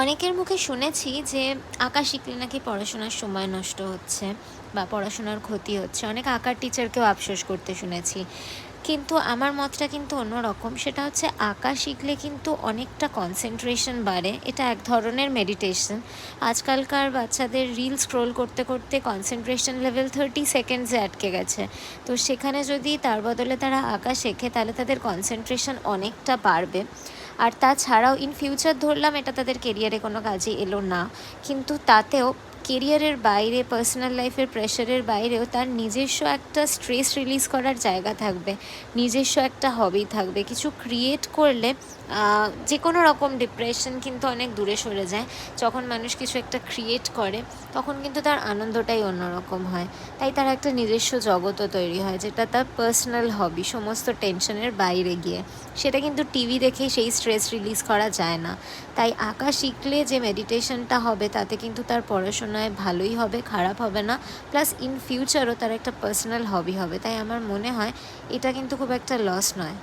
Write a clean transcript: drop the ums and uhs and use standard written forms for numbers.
অনেকের মুখে শুনেছি যে আঁকা শিখলে নাকি পড়াশোনার সময় নষ্ট হচ্ছে বা পড়াশোনার ক্ষতি হচ্ছে। অনেক আঁকার টিচারকেও আফসোস করতে শুনেছি। কিন্তু আমার মতটা কিন্তু অন্যরকম। সেটা হচ্ছে আঁকা শিখলে কিন্তু অনেকটা কনসেনট্রেশন বাড়ে। এটা এক ধরনের মেডিটেশন। আজকালকার বাচ্চাদের রিল স্ক্রল করতে করতে কনসেনট্রেশন লেভেল 30 সেকেন্ডসে আটকে গেছে। তো সেখানে যদি তার বদলে তারা আঁকা শেখে তাহলে তাদের কনসেনট্রেশন অনেকটা বাড়বে। আর তাছাড়াও ইন ফিউচার ধরলাম এটা তাদের কেরিয়ারে কোনো কাজে এলো না, কিন্তু তাতেও কেরিয়ারের বাইরে পার্সোনাল লাইফের প্রেশারের বাইরেও তার নিজস্ব একটা স্ট্রেস রিলিজ করার জায়গা থাকবে, নিজস্ব একটা হবি থাকবে। কিছু ক্রিয়েট করলে যে কোনো রকম ডিপ্রেশন কিন্তু অনেক দূরে সরে যায়। যখন মানুষ কিছু একটা ক্রিয়েট করে তখন কিন্তু তার আনন্দটাই অন্যরকম হয়। তাই তার একটা নিজস্ব জগতও তৈরি হয়, যেটা তার পার্সোনাল হবি, সমস্ত টেনশনের বাইরে গিয়ে। সেটা কিন্তু টিভি দেখে সেই স্ট্রেস রিলিজ করা যায় না। তাই আঁকা শিখলে যে মেডিটেশনটা হবে তাতে কিন্তু তার পড়াশোনায় ভালোই হবে, খারাপ হবে না। প্লাস ইন ফিউচারও তার একটা পার্সোনাল হবি হবে। তাই আমার মনে হয় এটা কিন্তু খুব একটা লস নয়।